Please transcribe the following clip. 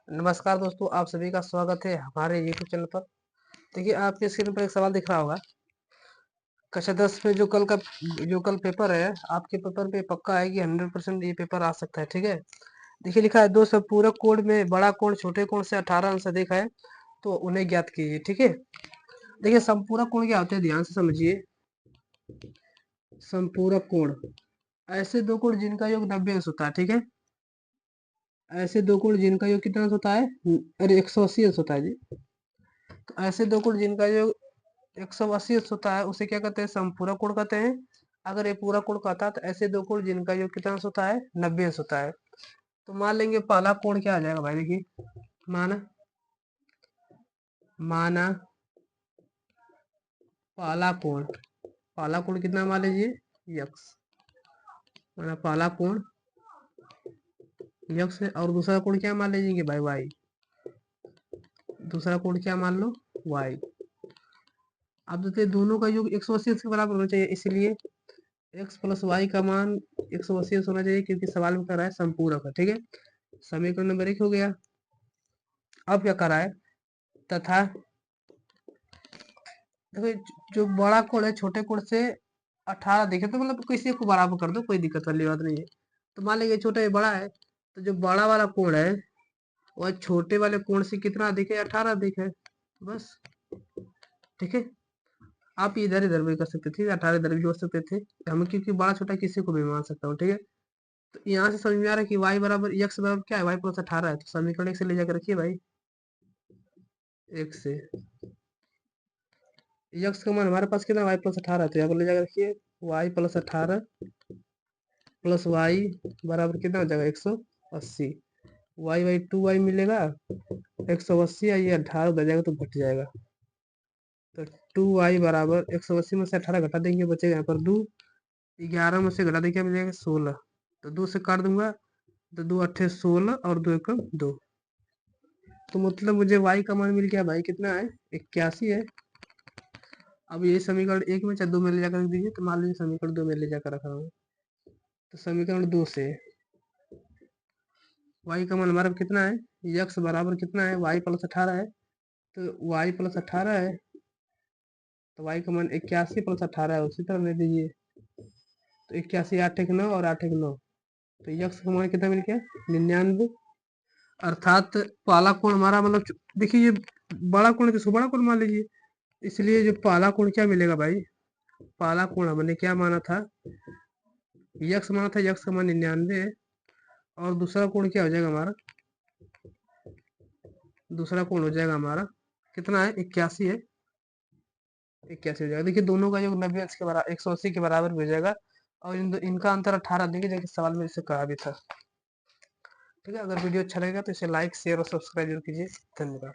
नमस्कार दोस्तों, आप सभी का स्वागत है हमारे YouTube चैनल पर। देखिए, आपके स्क्रीन पर एक सवाल दिख रहा होगा। कक्षा 10 में जो कल पेपर है, आपके पेपर पे पक्का है कि 100% ये पेपर आ सकता है। ठीक है, देखिए लिखा है दो संपूरक कोण में बड़ा कोण छोटे कोण से 18 अंश अधिक है, तो उन्हें ज्ञात कीजिए। ठीक है, देखिए संपूरक कोण क्या होते हैं, ध्यान से समझिए। संपूरक कोण ऐसे दो कोण जिनका योग 90 अंश होता है। ठीक है, ऐसे दो कोण जिनका योग कितना अंश होता है, अरे 180 अंश होता है जी। तो ऐसे दो कोण जिनका योग 180 अंश होता है उसे क्या कहते हैं, समपूरक कोण कहते हैं। अगर ये पूरा कोण कहता है तो ऐसे दो कोण जिनका योग कितना अंश होता है, 90 अंश होता है। तो मान लेंगे पहला कोण क्या आ जाएगा भाई, देखिए माना माना पहला कोण कितना मान लीजिए, यक्स। माना पहला कोण यक्स है, और दूसरा कोण क्या मान लीजिए भाई, वाई। दूसरा कोण क्या मान लो, वाई। अब देखते दोनों का योग 180 के बराबर होना चाहिए, इसलिए x प्लस वाई का मान 180 होना चाहिए, क्योंकि सवाल में कर रहा है संपूरक है। ठीक है, समीकरण नंबर 1 हो गया। अब क्या कर रहा है, तथा देखो जो बड़ा कोण है छोटे कोण से 18 दिखे, तो मतलब किसी को बराबर कर दो, कोई दिक्कत वाली बात नहीं है। तो मान लीजिए छोटा है बड़ा है, तो जो बड़ा वाला कोण है वह छोटे वाले कोण से कितना अधिक है, 18 अधिक है, बस। ठीक है, आप इधर भी कर सकते थे, 18 इधर भी हो सकते थे, हम क्योंकि बड़ा छोटा किसी को भी मान सकता हूँ। ठीक है, तो यहाँ से समझ में आ रहा है कि y बराबर x बराबर क्या है, y प्लस 18 है। तो समीकरण 1 से ले जाकर रखिए भाई, 1 से x का मान हमारे पास कितना, y प्लस 18 है, तो यहाँ पर ले जाकर रखिए y प्लस 18 प्लस y बराबर कितना हो जाएगा, 180। y बाई 2y मिलेगा, 180 है, ये 18 उधर जाएगा तो घट जाएगा। तो 2y बराबर 180 में से 18 घटा देंगे, बचेगा यहाँ पर 2। 11 में से घटा देंगे, क्या मिलेगा, 16। तो 2 से काट दूंगा, तो 2 अट्ठे 16 और 2 एकम 2। तो मतलब मुझे y का मान मिल गया भाई, कितना है, 81 है। अब ये समीकरण 1 में चाहे 2 में ले जाकर रख दीजिए, तो मान लीजिए समीकरण 2 में ले जाकर रख रहा हूँ। तो समीकरण 2 से y का मान हमारा कितना है, x बराबर कितना है, y प्लस 18 है। तो y प्लस 18 है, तो y का मान 81 प्लस 18 है, उसी तरह ले दीजिए। तो 81 8 एक 9 और 8 एक 9, तो x का मान कितना मिल गया, 99। अर्थात पहला कोण हमारा मतलब, देखिए ये बड़ा कोण है तो इसको बड़ा कोण मान लीजिए, इसलिए जो पहला कोण क्या मिलेगा भाई, पहला कोण हमने क्या माना था, यक्स माना था, यक्स का मान 99 है। और दूसरा कोण क्या हो जाएगा हमारा, दूसरा कोण हो जाएगा हमारा कितना है, 81 है, 81 हो जाएगा। देखिए दोनों का योग 90 के बराबर 180 के बराबर हो जाएगा, और इनका अंतर 18 देंगे, जैसे सवाल में इसे कहा भी था। ठीक है, अगर वीडियो अच्छा लगेगा तो इसे लाइक शेयर और सब्सक्राइब जरूर कीजिए। धन्यवाद।